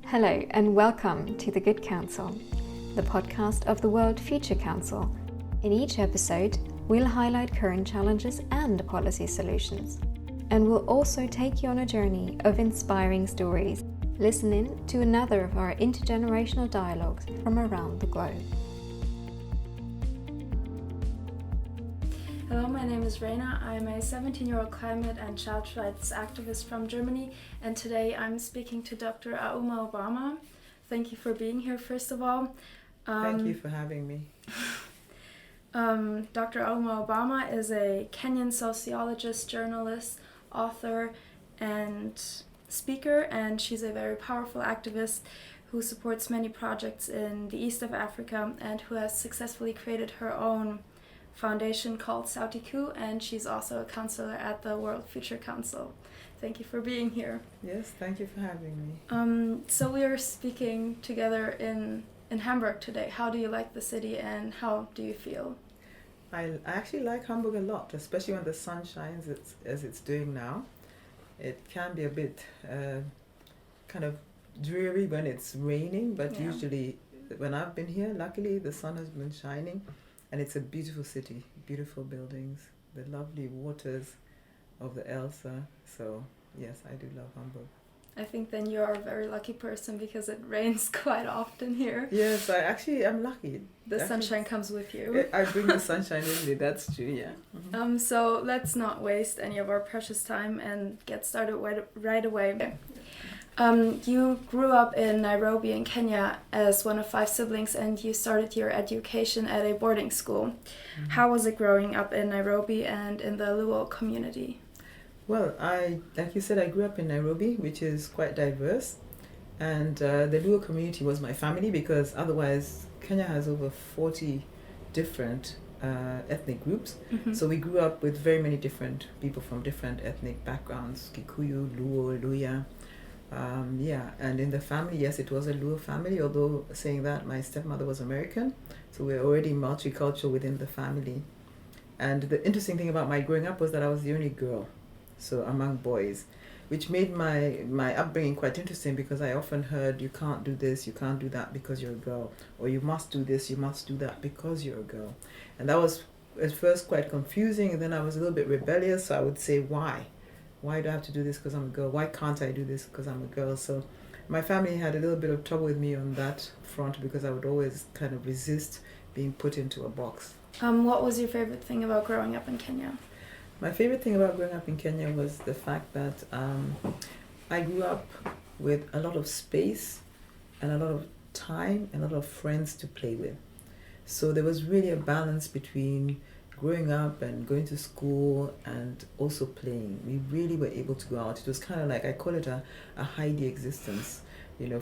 Hello and welcome to The Good Council, the podcast of the World Future Council. In each episode, we'll highlight current challenges and policy solutions. And we'll also take you on a journey of inspiring stories. Listen in to another of our intergenerational dialogues from around the globe. Hello, my name is Raina. I'm a 17-year-old climate and child rights activist from Germany, and today I'm speaking to Dr. Auma Obama. Thank you for being here, first of all. Thank you for having me. Dr. Auma Obama is a Kenyan sociologist, journalist, author, and speaker, and she's a very powerful activist who supports many projects in the east of Africa and who has successfully created her own foundation called Sautiku, and she's also a counselor at the World Future Council. Thank you for being here. Yes, thank you for having me. So we are speaking together in Hamburg today. How do you like the city and how do you feel? I actually like Hamburg a lot, especially when the sun shines as it's doing now. It can be a bit kind of dreary when it's raining, but usually when I've been here, luckily the sun has been shining. And it's a beautiful city, beautiful buildings, the lovely waters of the Elsa. So, yes, I do love Hamburg. I think then you're a very lucky person because it rains quite often here. Yes, I'm lucky. The sunshine comes with you. I bring the sunshine with me, that's true, yeah. Mm-hmm. So let's not waste any of our precious time and get started right away. You grew up in Nairobi in Kenya as one of 5 siblings, and you started your education at a boarding school. Mm-hmm. How was it growing up in Nairobi and in the Luo community? Well, like you said, I grew up in Nairobi, which is quite diverse. And the Luo community was my family because otherwise Kenya has over 40 different ethnic groups. Mm-hmm. So we grew up with very many different people from different ethnic backgrounds, Kikuyu, Luo, Luya. And in the family, yes, it was a Luo family, although saying that, my stepmother was American, so we're already multicultural within the family. And the interesting thing about my growing up was that I was the only girl, so among boys, which made my upbringing quite interesting because I often heard, you can't do this, you can't do that because you're a girl, or you must do this, you must do that because you're a girl. And that was at first quite confusing, and then I was a little bit rebellious, so I would say, why? Why do I have to do this because I'm a girl? Why can't I do this because I'm a girl? So my family had a little bit of trouble with me on that front because I would always kind of resist being put into a box. What was your favorite thing about growing up in Kenya? My favorite thing about growing up in Kenya was the fact that I grew up with a lot of space and a lot of time and a lot of friends to play with. So there was really a balance between growing up and going to school and also playing. We really were able to go out. It was kind of like, I call it a Heidi existence,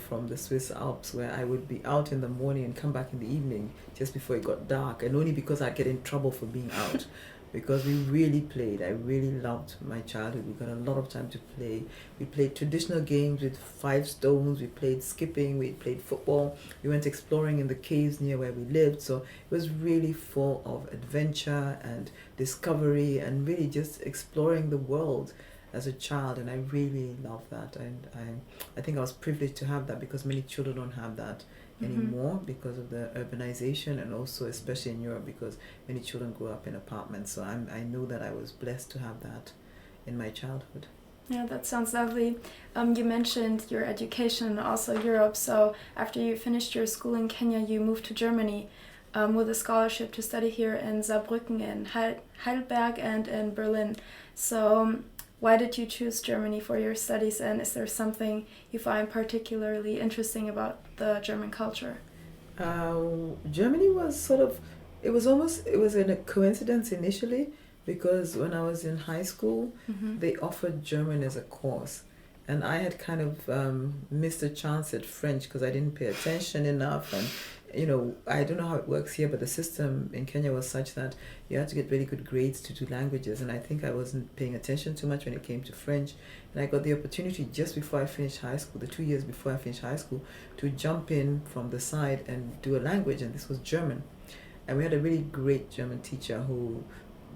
from the Swiss Alps, where I would be out in the morning and come back in the evening just before it got dark, and only because I'd get in trouble for being out. Because we really played. I really loved my childhood. We got a lot of time to play. We played traditional games with 5 stones. We played skipping. We played football. We went exploring in the caves near where we lived. So it was really full of adventure and discovery and really just exploring the world as a child. And I really loved that. And I think I was privileged to have that because many children don't have that anymore because of the urbanization, and also especially in Europe because many children grow up in apartments. So I know that I was blessed to have that in my childhood. Yeah, that sounds lovely. You mentioned your education and also Europe. So after you finished your school in Kenya, you moved to Germany with a scholarship to study here in Saarbrücken, in Heidelberg, and in Berlin. So why did you choose Germany for your studies, and is there something you find particularly interesting about the German culture? Germany was it was in a coincidence initially because when I was in high school, they offered German as a course. And I had kind of missed a chance at French because I didn't pay attention enough. And, I don't know how it works here, but the system in Kenya was such that you had to get really good grades to do languages. And I think I wasn't paying attention too much when it came to French. And I got the opportunity just before I finished high school, the 2 years before I finished high school, to jump in from the side and do a language. And this was German. And we had a really great German teacher who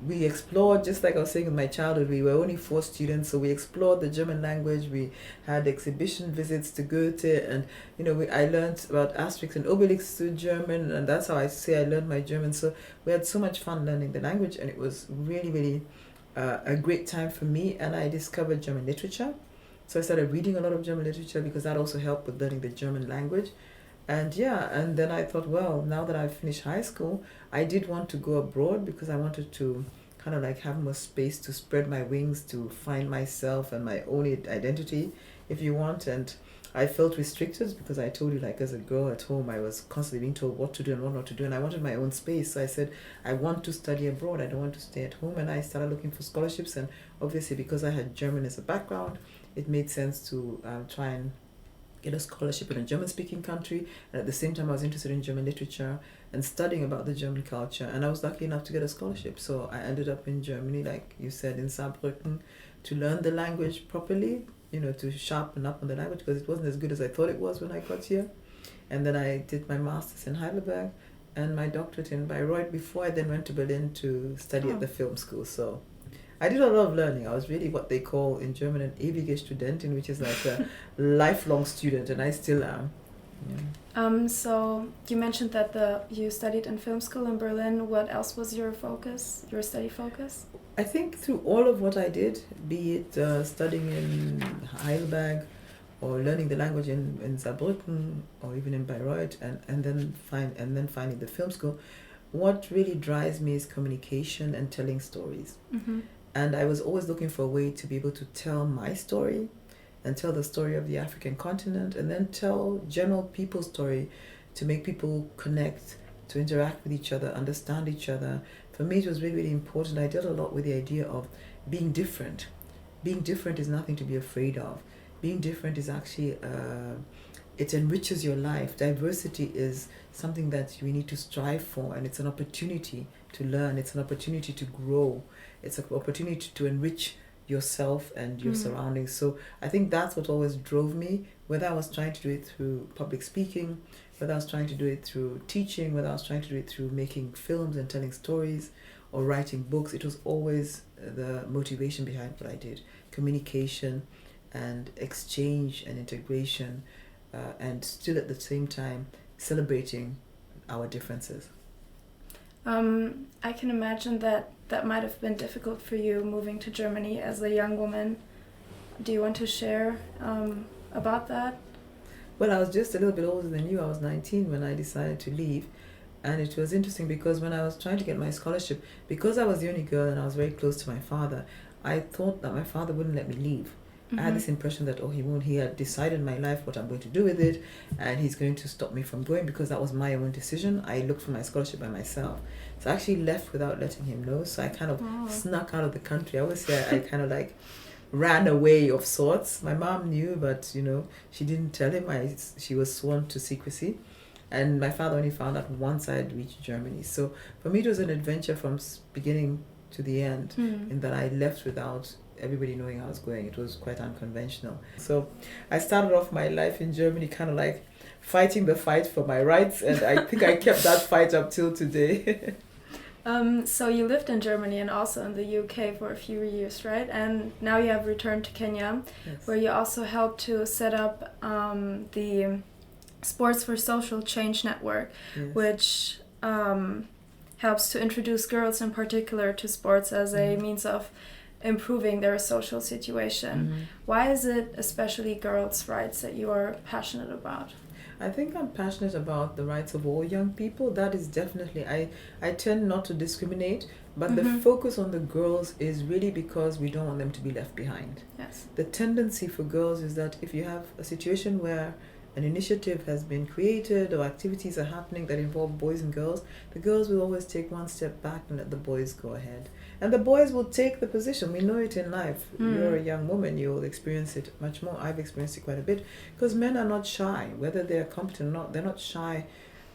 we explored, just like I was saying in my childhood, we were only 4 students, so we explored the German language. We had exhibition visits to Goethe, and I learned about Asterix and Obelix through German, and that's how I say I learned my German. So we had so much fun learning the language, and it was really, really a great time for me. And I discovered German literature, so I started reading a lot of German literature because that also helped with learning the German language. And then I thought, well, now that I've finished high school, I did want to go abroad because I wanted to kind of like have more space to spread my wings, to find myself and my own identity, if you want. And I felt restricted because I told you, like, as a girl at home, I was constantly being told what to do and what not to do, and I wanted my own space. So I said, I want to study abroad. I don't want to stay at home. And I started looking for scholarships. And obviously, because I had German as a background, it made sense to try and get a scholarship in a German-speaking country. And at the same time, I was interested in German literature and studying about the German culture. And I was lucky enough to get a scholarship. So I ended up in Germany, like you said, in Saarbrücken, to learn the language properly, to sharpen up on the language, because it wasn't as good as I thought it was when I got here. And then I did my master's in Heidelberg and my doctorate in Bayreuth before I then went to Berlin to study at the film school. So I did a lot of learning. I was really what they call in German an ewige Studentin, which is like a lifelong student, and I still am. Yeah. So you mentioned that you studied in film school in Berlin. What else was your study focus? I think through all of what I did, be it studying in Heidelberg or learning the language in Saarbrücken or even in Bayreuth, and then finding the film school, what really drives me is communication and telling stories. Mm-hmm. And I was always looking for a way to be able to tell my story and tell the story of the African continent, and then tell general people's story to make people connect, to interact with each other, understand each other. For me, it was really, really important. I dealt a lot with the idea of being different. Being different is nothing to be afraid of. Being different is actually, it enriches your life. Diversity is something that we need to strive for, and it's an opportunity to learn. It's an opportunity to grow. It's an opportunity to enrich yourself and your surroundings. So I think that's what always drove me, whether I was trying to do it through public speaking, whether I was trying to do it through teaching, whether I was trying to do it through making films and telling stories or writing books. It was always the motivation behind what I did. Communication and exchange and integration, and still at the same time celebrating our differences. I can imagine that might have been difficult for you moving to Germany as a young woman. Do you want to share about that? Well, I was just a little bit older than you. I was 19 when I decided to leave. And it was interesting because when I was trying to get my scholarship, because I was the only girl and I was very close to my father, I thought that my father wouldn't let me leave. I had this impression that, he won't. He had decided my life, what I'm going to do with it, and he's going to stop me from going because that was my own decision. I looked for my scholarship by myself. So I actually left without letting him know. So I kind of snuck out of the country. I always say I kind of like ran away of sorts. My mom knew, but, she didn't tell him. She was sworn to secrecy. And my father only found out once I had reached Germany. So for me, it was an adventure from beginning to the end, in that I left without everybody knowing I was going. It was quite unconventional. So I started off my life in Germany kind of like fighting the fight for my rights, and I think I kept that fight up till today. So you lived in Germany and also in the UK for a few years, right? And now you have returned to Kenya, Yes. where you also helped to set up the Sports for Social Change Network, Yes. which helps to introduce girls in particular to sports as a means of improving their social situation. Why is it especially girls' rights that you are passionate about? I think I'm passionate about the rights of all young people. That is definitely, I tend not to discriminate, but the focus on the girls is really because we don't want them to be left behind. Yes. The tendency for girls is that if you have a situation where an initiative has been created or activities are happening that involve boys and girls, the girls will always take one step back and let the boys go ahead. And the boys will take the position. We know it in life. You're a young woman, you'll experience it much more. I've experienced it quite a bit. Because men are not shy. Whether they're competent or not, they're not shy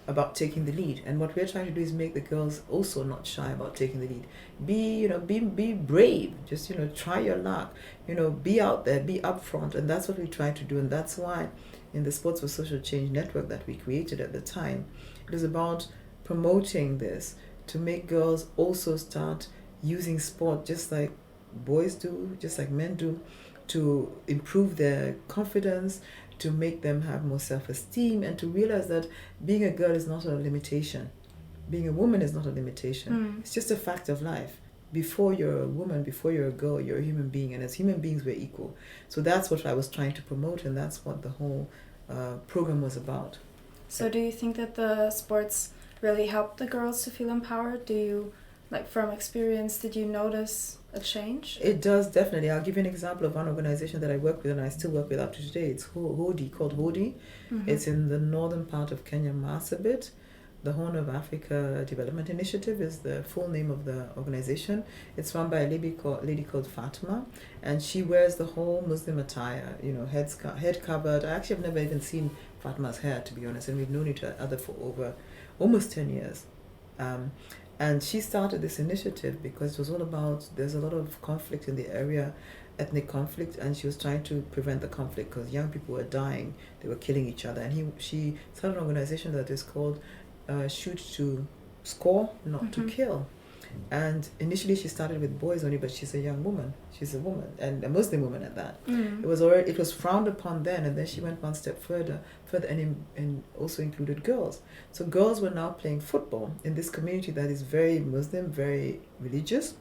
about taking the lead. And what we're trying to do is make the girls also not shy about taking the lead. Be brave. Just, try your luck. Be out there, be upfront. And that's what we try to do. And that's why in the Sports for Social Change network that we created at the time, it was about promoting this to make girls also start using sport just like boys do, just like men do, to improve their confidence, to make them have more self-esteem, and to realize that being a girl is not a limitation. Being a woman is not a limitation. It's just a fact of life. Before you're a woman, before you're a girl, you're a human being, and as human beings, we're equal. So that's what I was trying to promote, and that's what the whole program was about. So do you think that the sports really helped the girls to feel empowered? Do you, like from experience, did you notice a change? It does, definitely. I'll give you an example of one organization that I work with and I still work with up to today. It's Hodi, called Hodi. It's in the northern part of Kenya, Marsabit. The Horn of Africa Development Initiative is the full name of the organization. It's run by a lady called Fatima, and she wears the whole Muslim attire, head covered. I actually have never even seen Fatima's hair, to be honest, and we've known each other for over almost 10 years. And she started this initiative because it was all about, there's a lot of conflict in the area, ethnic conflict, and she was trying to prevent the conflict because young people were dying, they were killing each other. And she started an organization that is called Shoot to Score, Not to Kill. And initially she started with boys only, but she's a young woman. She's a woman, and a Muslim woman at that. It was frowned upon then, and then she went one step further and also included girls. So girls were now playing football in this community that is very Muslim, very religious,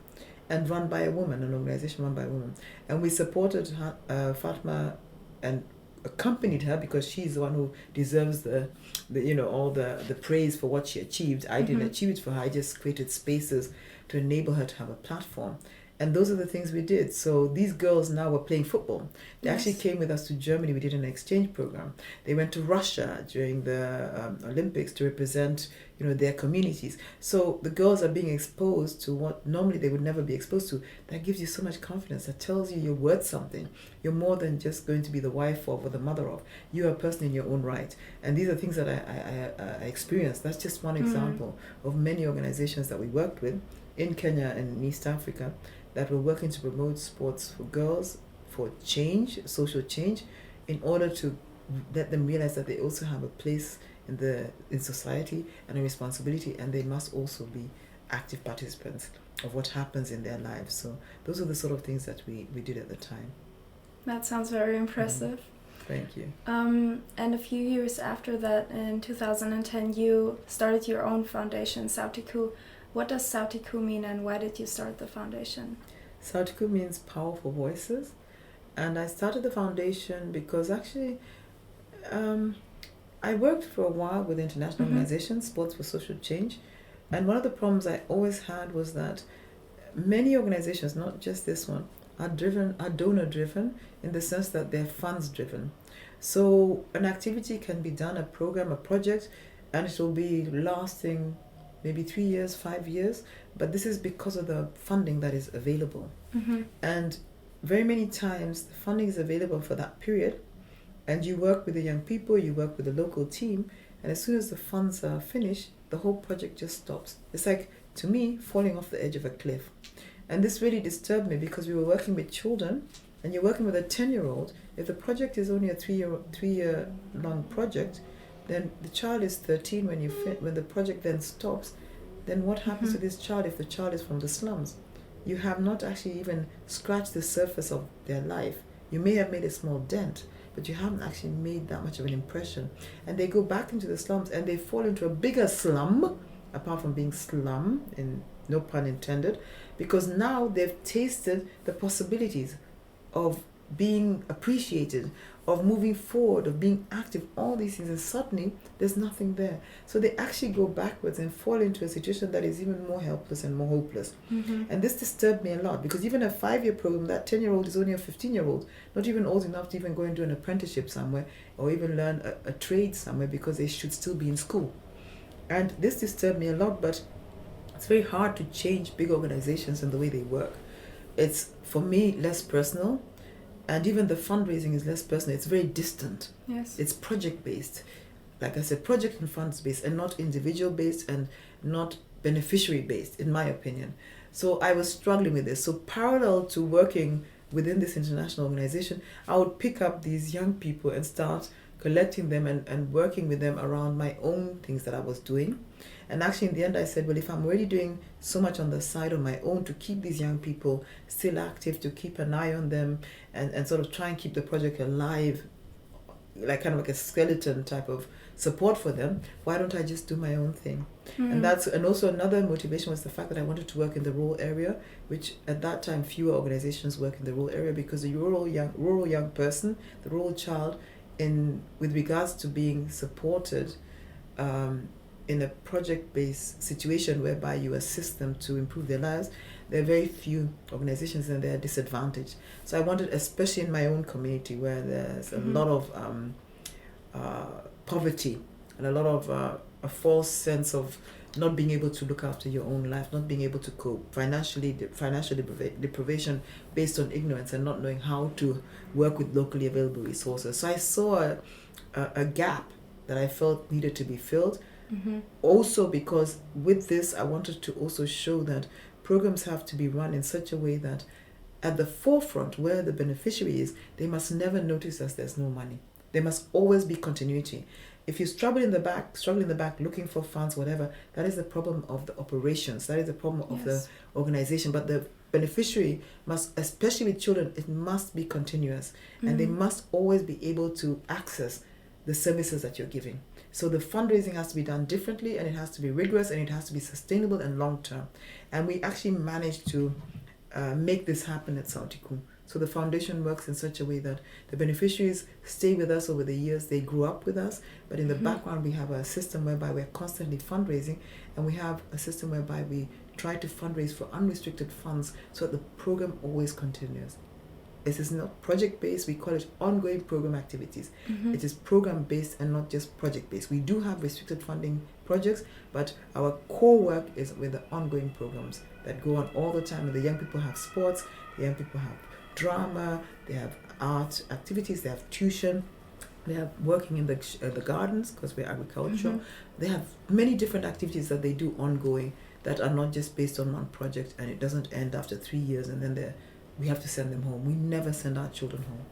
and run by a woman, an organization run by a woman. And we supported her, Fatma, and accompanied her because she's the one who deserves all the praise for what she achieved. I didn't achieve it for her. I just created spaces to enable her to have a platform. And those are the things we did. So these girls now were playing football. They actually came with us to Germany. We did an exchange program. They went to Russia during the Olympics to represent, their communities. So the girls are being exposed to what normally they would never be exposed to. That gives you so much confidence. That tells you you're worth something. You're more than just going to be the wife of or the mother of. You're a person in your own right. And these are things that I experienced. That's just one example of many organizations that we worked with in Kenya and in East Africa that were working to promote sports for girls, for change, social change, in order to let them realize that they also have a place in society and a responsibility, and they must also be active participants of what happens in their lives. So those are the sort of things that we did at the time. That sounds very impressive. Thank you. And a few years after that, in 2010, you started your own foundation, Sautiku. What does Sautiku mean, and why did you start the foundation? Sautiku means powerful voices, and I started the foundation because actually I worked for a while with international organizations, Sports for Social Change, and one of the problems I always had was that many organizations, not just this one, are donor driven in the sense that they're funds driven. So an activity can be done, a program, a project, and it will be lasting maybe 3 years, 5 years, but this is because of the funding that is available. And very many times the funding is available for that period, and you work with the young people, you work with the local team, and as soon as the funds are finished, the whole project just stops. It's like, to me, falling off the edge of a cliff. And this really disturbed me because we were working with children, and you're working with a 10-year-old. If the project is only a 3-year long project, then the child is 13 when the project then stops. Then what happens to this child if the child is from the slums? You have not actually even scratched the surface of their life. You may have made a small dent, but you haven't actually made that much of an impression. And they go back into the slums and they fall into a bigger slum, apart from being slum, in no pun intended, because now they've tasted the possibilities of being appreciated, of moving forward, of being active, all these things, and suddenly there's nothing there. So they actually go backwards and fall into a situation that is even more helpless and more hopeless. And this disturbed me a lot because even a 5-year program, that 10-year-old is only a 15-year-old, not even old enough to even go and do an apprenticeship somewhere or even learn a trade somewhere because they should still be in school. And this disturbed me a lot, but it's very hard to change big organizations and the way they work. It's, for me, less personal. And even the fundraising is less personal. It's very distant. Yes. It's project-based. Like I said, project and funds-based, and not individual-based and not beneficiary-based, in my opinion. So I was struggling with this. So parallel to working within this international organization, I would pick up these young people and start collecting them and working with them around my own things that I was doing. And actually in the end I said, well, if I'm already doing so much on the side of my own to keep these young people still active, to keep an eye on them and sort of try and keep the project alive, like kind of like a skeleton type of support for them, why don't I just do my own thing? And also another motivation was the fact that I wanted to work in the rural area, which at that time fewer organizations work in the rural area, because the rural young person, the rural child, with regards to being supported in a project-based situation whereby you assist them to improve their lives, there are very few organizations and they're disadvantaged. So I wanted, especially in my own community where there's a lot of poverty and a lot of a false sense of not being able to look after your own life, not being able to cope, financial deprivation based on ignorance and not knowing how to work with locally available resources. So I saw a gap that I felt needed to be filled. Also because with this, I wanted to also show that programs have to be run in such a way that at the forefront where the beneficiary is, they must never notice that there's no money. There must always be continuity. If you struggle in the back looking for funds, whatever, that is the problem of the operations. That is the problem of the organization. But the beneficiary must, especially with children, it must be continuous. And they must always be able to access the services that you're giving. So the fundraising has to be done differently, and it has to be rigorous, and it has to be sustainable and long-term. And we actually managed to make this happen at Sautiku. So the foundation works in such a way that the beneficiaries stay with us over the years. They grew up with us, but in the background we have a system whereby we're constantly fundraising, and we have a system whereby we try to fundraise for unrestricted funds so that the program always continues. This is not project-based, we call it ongoing program activities. It is program-based and not just project-based. We do have restricted funding projects, but our core work is with the ongoing programs that go on all the time. And the young people have sports, the young people have drama, they have art activities, they have tuition, they have working in the gardens because we're agricultural. They have many different activities that they do ongoing that are not just based on one project, and it doesn't end after 3 years and then we have to send them home. We never send our children home.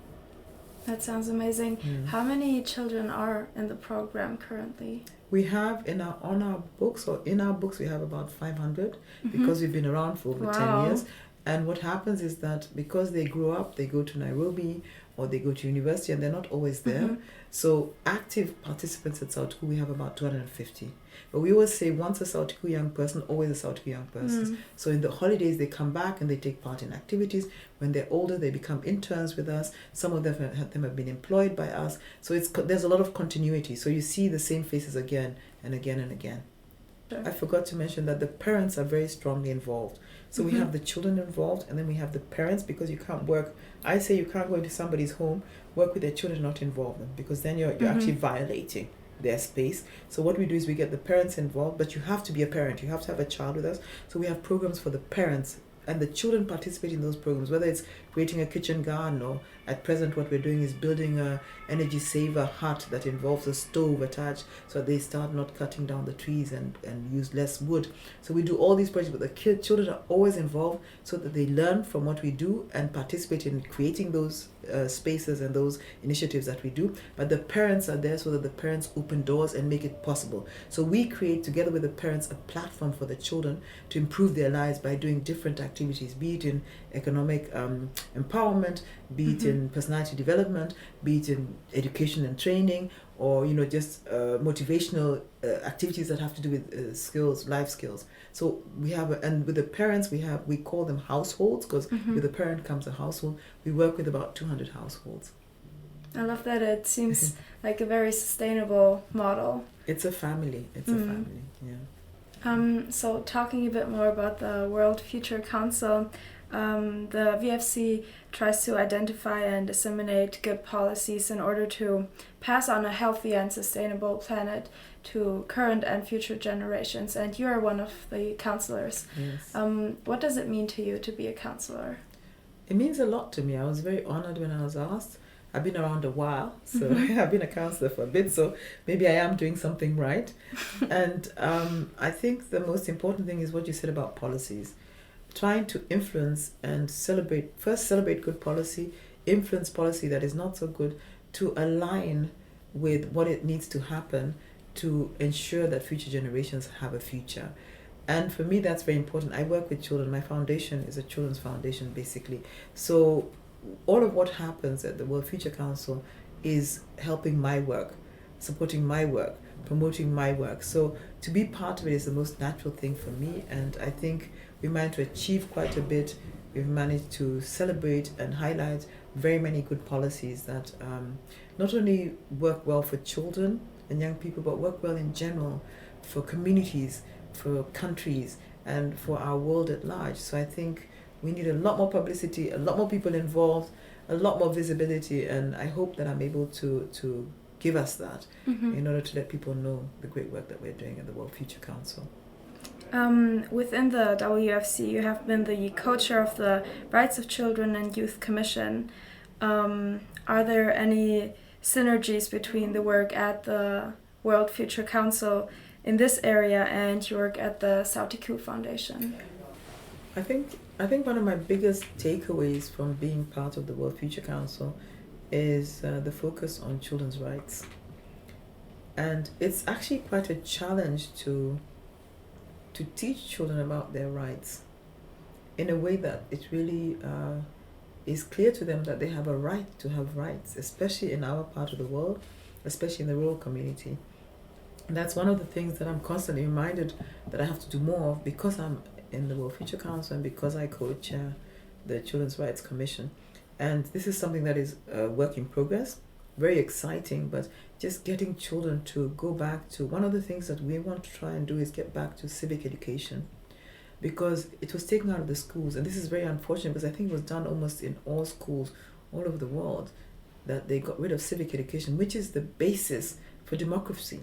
That sounds amazing. How many children are in the program currently? We have in our books we have about 500 because we've been around for over 10 years. And what happens is that because they grow up, they go to Nairobi or they go to university and they're not always there. So active participants at Sautiku, we have about 250. But we always say once a Sautiku young person, always a Sautiku young person. So in the holidays, they come back and they take part in activities. When they're older, they become interns with us. Some of them have been employed by us. So there's a lot of continuity. So you see the same faces again and again and again. Sure. I forgot to mention that the parents are very strongly involved. So we have the children involved, and then we have the parents, because you can't work. I say you can't go into somebody's home, work with their children, not involve them, because then you're actually violating their space. So what we do is we get the parents involved, but you have to be a parent. You have to have a child with us. So we have programs for the parents, and the children participate in those programs, whether it's creating a kitchen garden, or at present what we're doing is building a energy saver hut that involves a stove attached, so they start not cutting down the trees and use less wood. So we do all these projects, but the children are always involved so that they learn from what we do and participate in creating those spaces and those initiatives that we do. But the parents are there so that the parents open doors and make it possible. So we create together with the parents a platform for the children to improve their lives by doing different activities, be it in economic empowerment, be it in personality development, be it in education and training, or just motivational activities that have to do with skills, life skills. So we have, and with the parents we call them households, because with the parent comes a household. We work with about 200 households. I love that. It seems like a very sustainable model. It's a family. It's a family. Yeah. So talking a bit more about the World Future Council, the VFC tries to identify and disseminate good policies in order to pass on a healthy and sustainable planet to current and future generations. And you are one of the counselors. Yes. What does it mean to you to be a counselor? It means a lot to me. I was very honored when I was asked. I've been around a while, so I've been a counselor for a bit, so maybe I am doing something right. And I think the most important thing is what you said about policies. Trying to influence and celebrate good policy, influence policy that is not so good, to align with what it needs to happen to ensure that future generations have a future. And for me, that's very important. I work with children. My foundation is a children's foundation, basically. So all of what happens at the World Future Council is helping my work, supporting my work, promoting my work. So to be part of it is the most natural thing for me, and I think we managed to achieve quite a bit. We've managed to celebrate and highlight very many good policies that not only work well for children and young people, but work well in general for communities, for countries, and for our world at large. So I think we need a lot more publicity, a lot more people involved, a lot more visibility, and I hope that I'm able to give us that in order to let people know the great work that we're doing at the World Future Council. Within the WFC, you have been the co-chair of the Rights of Children and Youth Commission. Are there any synergies between the work at the World Future Council in this area and your work at the Sautiku Foundation? I think one of my biggest takeaways from being part of the World Future Council is the focus on children's rights. And it's actually quite a challenge to teach children about their rights in a way that it really is clear to them that they have a right to have rights, especially in our part of the world, especially in the rural community. And that's one of the things that I'm constantly reminded that I have to do more of because I'm in the World Future Council and because I co-chair the Children's Rights Commission. And this is something that is a work in progress, very exciting, but just getting children to go back to, one of the things that we want to try and do is get back to civic education, because it was taken out of the schools, and this is very unfortunate because I think it was done almost in all schools all over the world, that they got rid of civic education, which is the basis for democracy.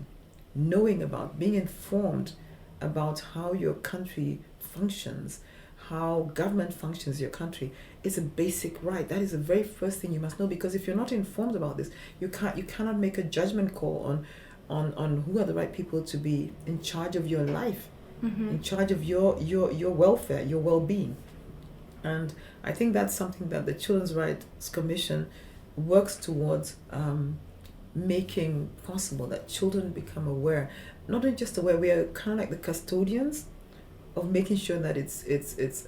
Knowing about, being informed about how your country functions, how government functions your country, is a basic right. That is the very first thing you must know, because if you're not informed about this, you cannot make a judgment call on who are the right people to be in charge of your life, in charge of your welfare, your well-being. And I think that's something that the Children's Rights Commission works towards making possible, that children become aware. Not only just aware, we are kind of like the custodians of making sure that it's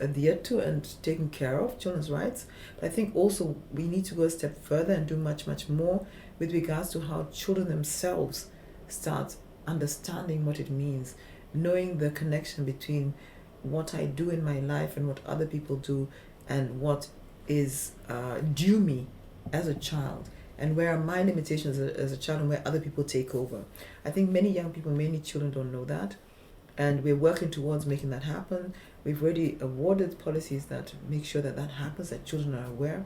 adhered to and taken care of, children's rights. But I think also we need to go a step further and do much, much more with regards to how children themselves start understanding what it means, knowing the connection between what I do in my life and what other people do, and what is due me as a child, and where are my limitations as a child and where other people take over. I think many young people, many children don't know that, and we're working towards making that happen. We've already awarded policies that make sure that that happens, that children are aware,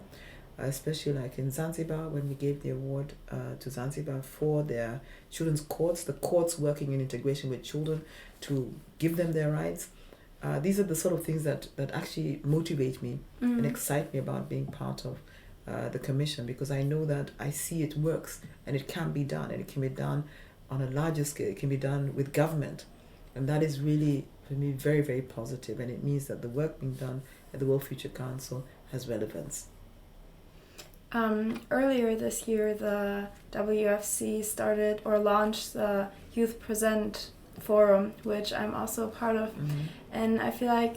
especially like in Zanzibar, when we gave the award to Zanzibar for their children's courts, the courts working in integration with children to give them their rights. These are the sort of things that actually motivate me and excite me about being part of the commission, because I know that I see it works and it can be done, and it can be done on a larger scale. It can be done with government, and that is really, for me, very, very positive, and it means that the work being done at the World Future Council has relevance. Earlier this year, the WFC started or launched the Youth Present Forum, which I'm also a part of, and I feel like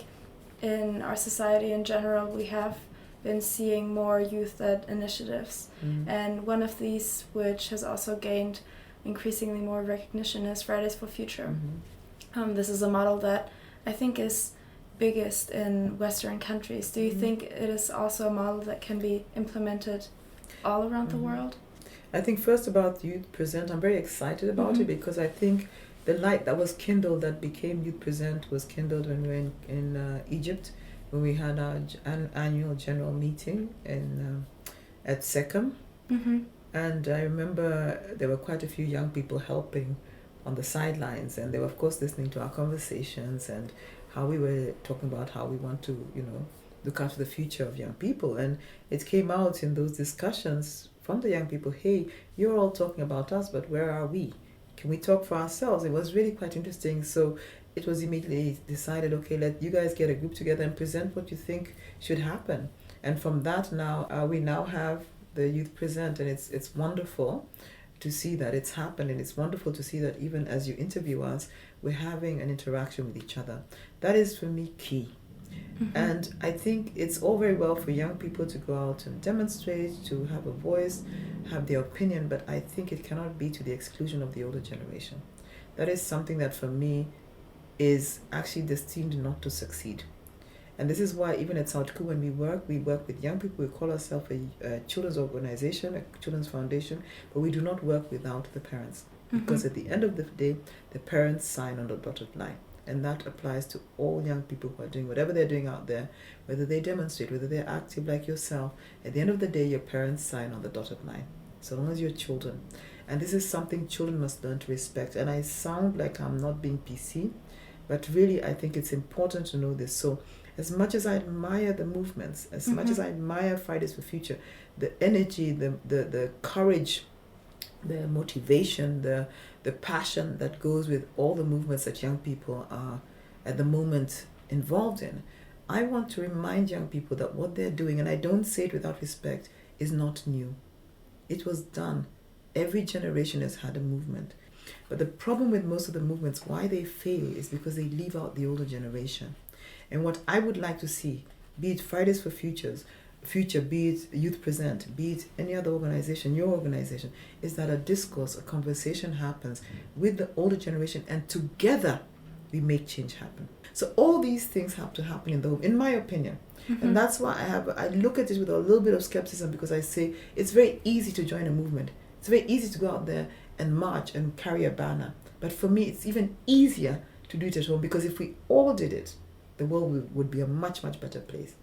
in our society in general we have been seeing more youth-led initiatives, and one of these, which has also gained increasingly more recognition, is Fridays for Future. This is a model that I think is biggest in Western countries. Do you think it is also a model that can be implemented all around the world? I think first about Youth Present, I'm very excited about it, because I think the light that was kindled, that became Youth Present, was kindled when we were in Egypt, when we had our annual general meeting at Sechem. And I remember there were quite a few young people helping on the sidelines, and they were of course listening to our conversations and how we were talking about how we want to, look after the future of young people. And it came out in those discussions from the young people, hey, you're all talking about us, but where are we? Can we talk for ourselves? It was really quite interesting. So it was immediately decided, okay, let you guys get a group together and present what you think should happen. And from that now, we now have the Youth Present, and it's wonderful. to see that it's happened, and it's wonderful to see that even as you interview us, we're having an interaction with each other. That is for me key. And I think it's all very well for young people to go out and demonstrate, to have a voice, have their opinion, but I think it cannot be to the exclusion of the older generation. That is something that for me is actually destined not to succeed. And this is why even at Sautiku, when we work with young people. We call ourselves a children's organization, a children's foundation, but we do not work without the parents. Because at the end of the day, the parents sign on the dotted line. And that applies to all young people who are doing whatever they're doing out there, whether they demonstrate, whether they're active like yourself. At the end of the day, your parents sign on the dotted line, so long as you're children. And this is something children must learn to respect. And I sound like I'm not being PC, but really I think it's important to know this. So as much as I admire the movements, as much as I admire Fridays for Future, the energy, the courage, the motivation, the passion that goes with all the movements that young people are at the moment involved in, I want to remind young people that what they're doing, and I don't say it without respect, is not new. It was done. Every generation has had a movement. But the problem with most of the movements, why they fail, is because they leave out the older generation. And what I would like to see, be it Fridays for Future, be it Youth Present, be it any other organization, your organization, is that a discourse, a conversation happens with the older generation, and together we make change happen. So all these things have to happen in the home, in my opinion. And that's why I look at it with a little bit of skepticism, because I say it's very easy to join a movement. It's very easy to go out there and march and carry a banner. But for me, it's even easier to do it at home, because if we all did it, the world would be a much, much better place.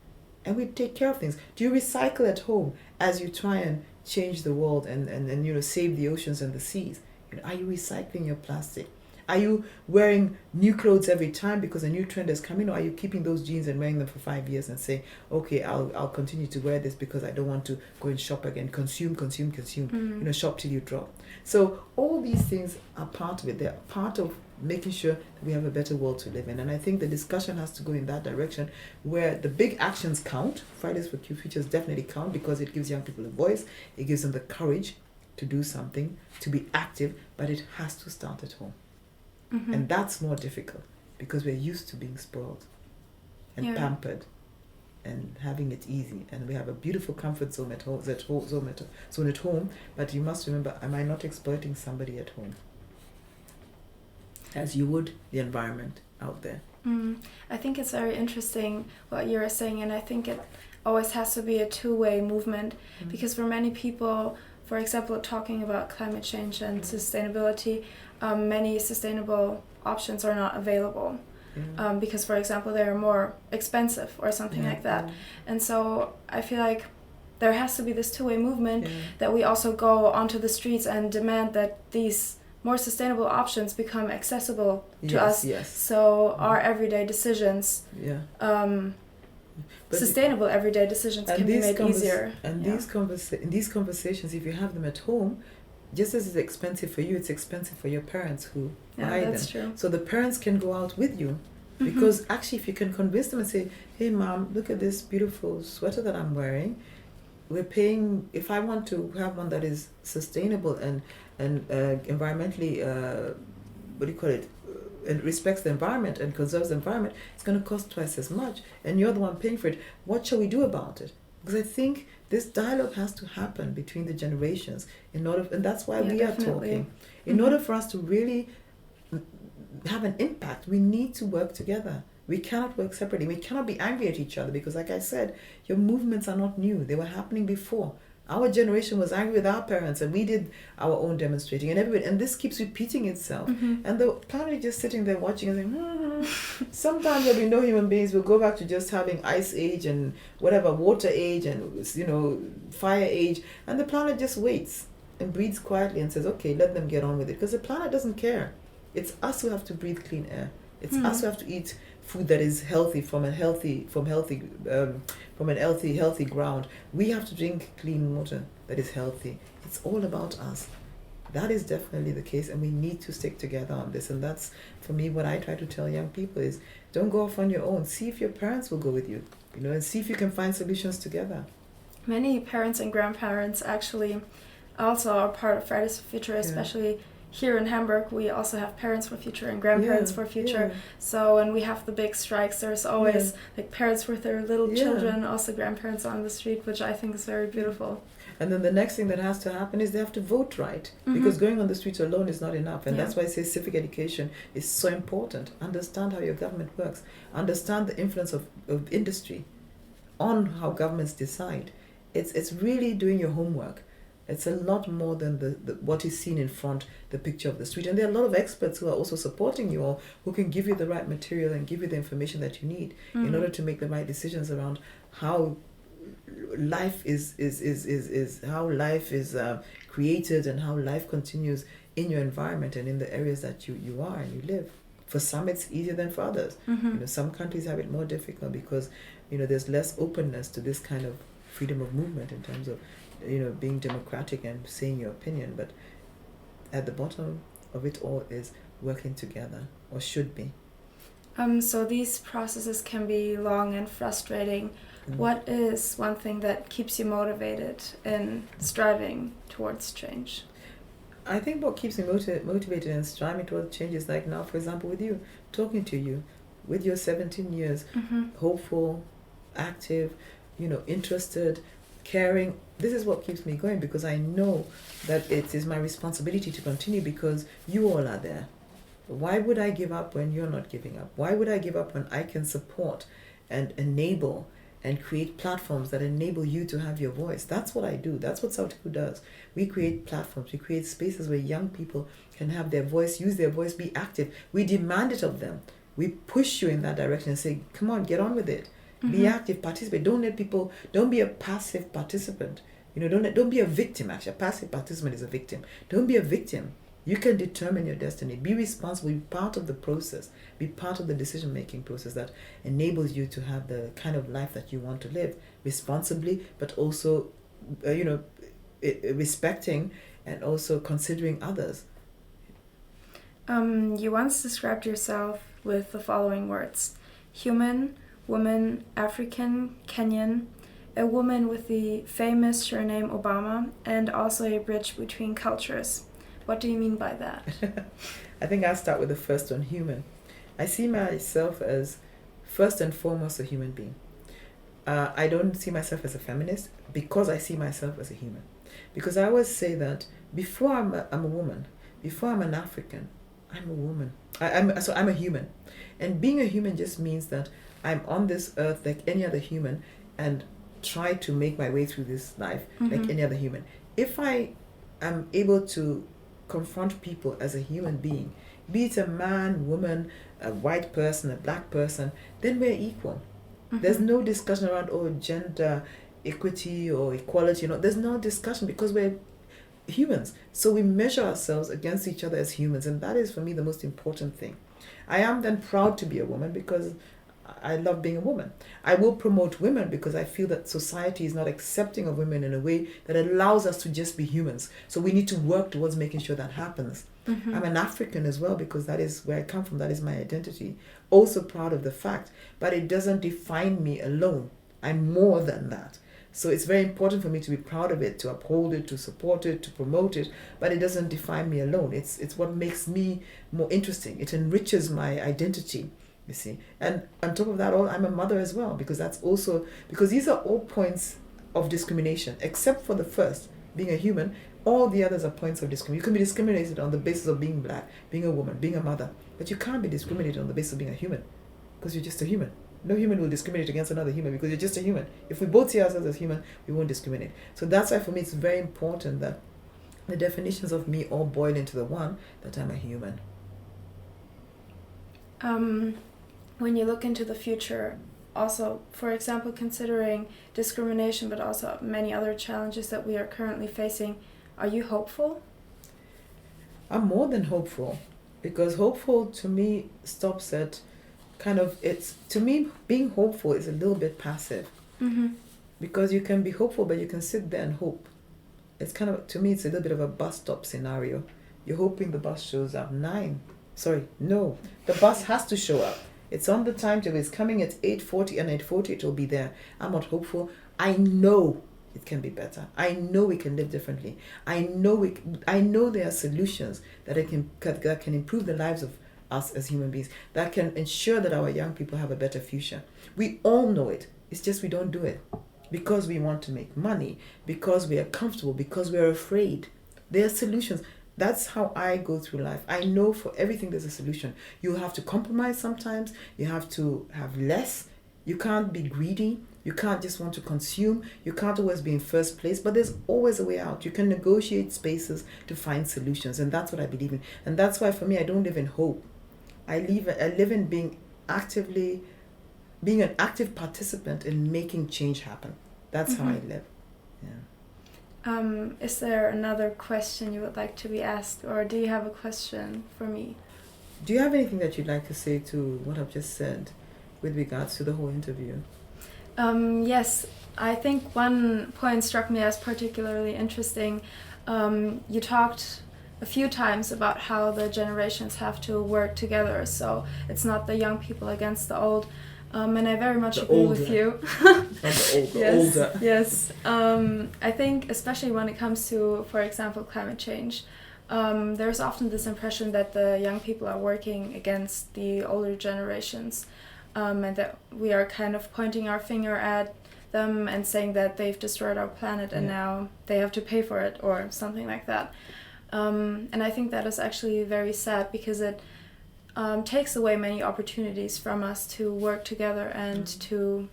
And we take care of things. Do you recycle at home as you try and change the world and save the oceans and the seas? Are you recycling your plastic? Are you wearing new clothes every time because a new trend has come in, or are you keeping those jeans and wearing them for 5 years and saying, okay, I'll continue to wear this because I don't want to go and shop again. Consume. Shop till you drop. So all these things are part of it. They're part of making sure that we have a better world to live in. And I think the discussion has to go in that direction, where the big actions count. Fridays for Futures definitely count, because it gives young people a voice. It gives them the courage to do something, to be active, but it has to start at home. And that's more difficult, because we're used to being spoiled and pampered and having it easy. And we have a beautiful comfort zone at home, but you must remember, am I not exploiting somebody at home? As you would the environment out there. I think it's very interesting what you're saying, and I think it always has to be a two-way movement, because for many people, for example, talking about climate change and sustainability, many sustainable options are not available, because, for example, they're more expensive or something like that. And so I feel like there has to be this two-way movement, that we also go onto the streets and demand that these more sustainable options become accessible to us. So our everyday decisions, sustainable everyday decisions, can be made easier. And these conversations, if you have them at home, just as it's expensive for you, it's expensive for your parents who buy them. True. So the parents can go out with you, because actually if you can convince them and say, hey mom, look at this beautiful sweater that I'm wearing. We're paying, if I want to have one that is sustainable and environmentally, and respects the environment and conserves the environment, it's going to cost twice as much, and you're the one paying for it. What shall we do about it? Because I think this dialogue has to happen between the generations and that's why we are talking. In order for us to really have an impact, we need to work together. We cannot work separately. We cannot be angry at each other, because, like I said, your movements are not new. They were happening before. Our generation was angry with our parents, and we did our own demonstrating, and everybody, and this keeps repeating itself. And the planet is just sitting there watching and saying, sometimes there'll be no human beings. We'll go back to just having ice age and whatever, water age and fire age, and the planet just waits and breathes quietly and says, okay, let them get on with it, because the planet doesn't care. It's us who have to breathe clean air. It's us who have to eat food that is healthy from an healthy ground. We have to drink clean water that is healthy. It's all about us. That is definitely the case, and we need to stick together on this. And that's, for me, what I try to tell young people is, don't go off on your own. See if your parents will go with you, and see if you can find solutions together. Many parents and grandparents actually also are part of Fridays for Future, especially here in Hamburg. We also have Parents for Future and Grandparents for Future. So when we have the big strikes, there's always like parents with their little children, also grandparents on the street, which I think is very beautiful. And then the next thing that has to happen is they have to vote right, because going on the streets alone is not enough. And that's why I say civic education is so important. Understand how your government works. Understand the influence of industry on how governments decide. It's really doing your homework. It's a lot more than the what is seen in front, the picture of the street. And there are a lot of experts who are also supporting you, all who can give you the right material and give you the information that you need in order to make the right decisions around how life is how life is created and how life continues in your environment and in the areas that you are and you live. For some it's easier than for others. Some countries have it more difficult because there's less openness to this kind of freedom of movement in terms of being democratic and saying your opinion. But at the bottom of it all is working together, or should be. So these processes can be long and frustrating. What is one thing that keeps you motivated in striving towards change? I think what keeps me motivated and striving towards change is like now, for example, with you, talking to you, with your 17 years, hopeful, active, interested, caring. This is what keeps me going, because I know that it is my responsibility to continue because you all are there. Why would I give up when you're not giving up? Why would I give up when I can support and enable and create platforms that enable you to have your voice? That's what I do. That's what Sautiku does. We create platforms. We create spaces where young people can have their voice, use their voice, be active. We demand it of them. We push you in that direction and say, come on, get on with it. Be active, participate. Don't be a passive participant. Don't be a victim, actually. A passive participant is a victim. Don't be a victim. You can determine your destiny. Be responsible. Be part of the process. Be part of the decision-making process that enables you to have the kind of life that you want to live responsibly, but also, respecting and also considering others. You once described yourself with the following words: human, woman, African, Kenyan, a woman with the famous surname Obama, and also a bridge between cultures. What do you mean by that? I think I'll start with the first one, human. I see myself as first and foremost a human being. I don't see myself as a feminist because I see myself as a human. Because I always say that before I'm a woman, before I'm an African, I'm a woman. I'm a human. And being a human just means that I'm on this earth like any other human and try to make my way through this life like any other human. If I am able to confront people as a human being, be it a man, woman, a white person, a black person, then we're equal. There's no discussion around gender equity or equality. There's no discussion because we're humans. So we measure ourselves against each other as humans, and that is for me the most important thing. I am then proud to be a woman because I love being a woman. I will promote women because I feel that society is not accepting of women in a way that allows us to just be humans. So we need to work towards making sure that happens. I'm an African as well because that is where I come from. That is my identity. Also proud of the fact, but it doesn't define me alone. I'm more than that. So it's very important for me to be proud of it, to uphold it, to support it, to promote it, but it doesn't define me alone. It's what makes me more interesting. It enriches my identity. You see, and on top of that all, I'm a mother as well, because these are all points of discrimination, except for the first, being a human. All the others are points of discrimination. You can be discriminated on the basis of being black, being a woman, being a mother, but you can't be discriminated on the basis of being a human, because you're just a human. No human will discriminate against another human because you're just a human. If we both see ourselves as human, we won't discriminate. So that's why for me it's very important that the definitions of me all boil into the one, that I'm a human. When you look into the future, also, for example, considering discrimination, but also many other challenges that we are currently facing, are you hopeful? I'm more than hopeful, because hopeful to me stops at to me, being hopeful is a little bit passive. Because you can be hopeful, but you can sit there and hope. It's to me, it's a little bit of a bus stop scenario. You're hoping the bus shows up. No, the bus has to show up. It's on the timetable. It's coming at 8:40, and 8:40 it will be there. I'm not hopeful. I know it can be better. I know we can live differently. I know there are solutions that can improve the lives of us as human beings, that can ensure that our young people have a better future. We all know it. It's just we don't do it because we want to make money, because we are comfortable, because we are afraid. There are solutions. That's how I go through life. I know for everything there's a solution. You have to compromise sometimes. You have to have less. You can't be greedy. You can't just want to consume. You can't always be in first place, but there's always a way out. You can negotiate spaces to find solutions, and that's what I believe in. And that's why for me, I don't live in hope. I live in being an active participant in making change happen. That's how I live. Yeah. Is there another question you would like to be asked, or do you have a question for me? Do you have anything that you'd like to say to what I've just said with regards to the whole interview? Yes, I think one point struck me as particularly interesting. You talked a few times about how the generations have to work together, so it's not the young people against the old. And I very much agree with you. Older. Yes. I think especially when it comes to, for example, climate change, there's often this impression that the young people are working against the older generations, and that we are kind of pointing our finger at them and saying that they've destroyed our planet and now they have to pay for it or something like that. And I think that is actually very sad, because it takes away many opportunities from us to work together and to,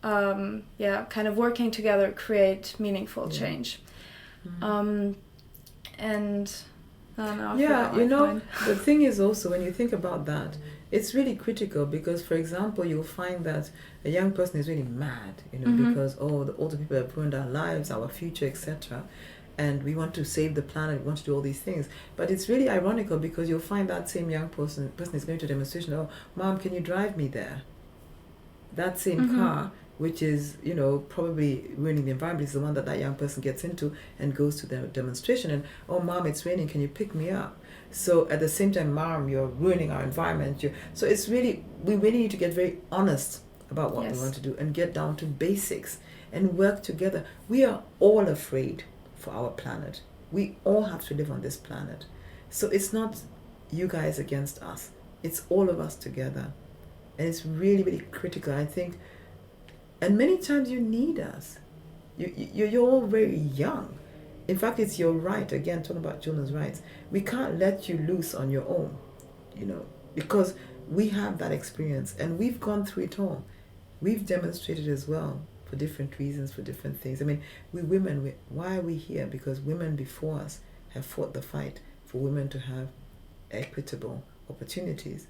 kind of working together create meaningful change. And I don't know. The thing is also, when you think about that, it's really critical, because, for example, you'll find that a young person is really mad, because, the older people have ruined our lives, our future, etc. And we want to save the planet, we want to do all these things. But it's really ironical, because you'll find that same young person is going to a demonstration. Oh, Mom, can you drive me there? That same car, which is, probably ruining the environment, is the one that young person gets into and goes to the demonstration. And, oh, Mom, it's raining, can you pick me up? So at the same time, Mom, you're ruining our environment. So it's really, we really need to get very honest about what we want to do and get down to basics and work together. We are all afraid for our planet. We all have to live on this planet. So it's not you guys against us. It's all of us together. And it's really, really critical, I think. And many times you need us. You're all very young. In fact, it's your right, again, talking about children's rights. We can't let you loose on your own, because we have that experience and we've gone through it all. We've demonstrated as well, for different reasons, for different things. I mean, we women, why are we here? Because women before us have fought the fight for women to have equitable opportunities.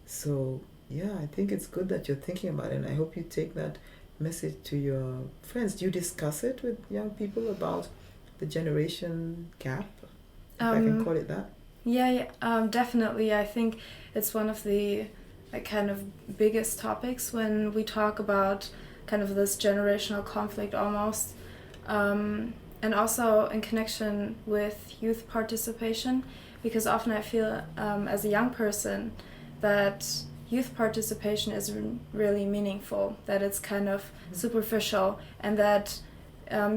So, I think it's good that you're thinking about it, and I hope you take that message to your friends. Do you discuss it with young people about the generation gap, if I can call it that? Definitely. I think it's one of the kind of biggest topics when we talk about kind of this generational conflict almost, and also in connection with youth participation, because often I feel as a young person that youth participation is really meaningful, that it's kind of superficial, and that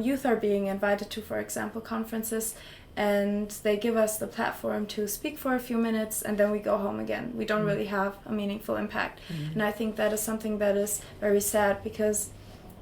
youth are being invited to, for example, conferences, and they give us the platform to speak for a few minutes, and then we go home again. We don't really have a meaningful impact. And I think that is something that is very sad, because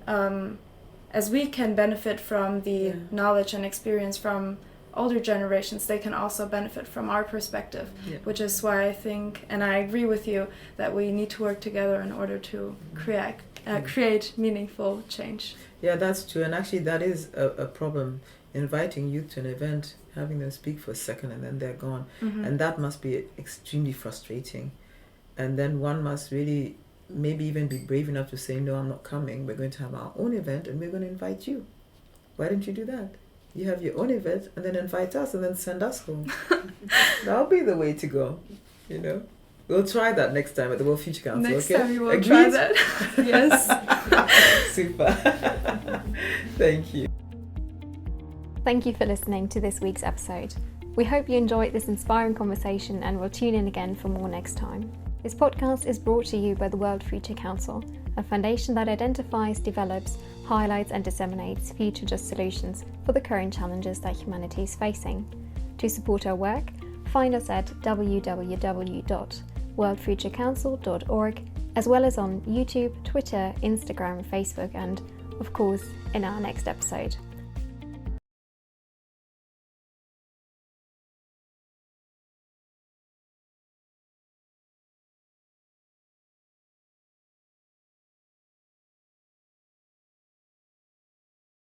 as we can benefit from the knowledge and experience from older generations, they can also benefit from our perspective, which is why I think, and I agree with you, that we need to work together in order to create meaningful change. Yeah, that's true. And actually that is a problem, inviting youth to an event, having them speak for a second and then they're gone. And that must be extremely frustrating. And then one must really maybe even be brave enough to say, no, I'm not coming. We're going to have our own event and we're going to invite you. Why don't you do that? You have your own event and then invite us and then send us home. That'll be the way to go, We'll try that next time at the World Future Council. Next time we will try that. Yes. Super. Thank you. Thank you for listening to this week's episode. We hope you enjoyed this inspiring conversation and will tune in again for more next time. This podcast is brought to you by the World Future Council, a foundation that identifies, develops, highlights and disseminates future-just solutions for the current challenges that humanity is facing. To support our work, find us at www.worldfuturecouncil.org, as well as on YouTube, Twitter, Instagram, Facebook, and, of course, in our next episode.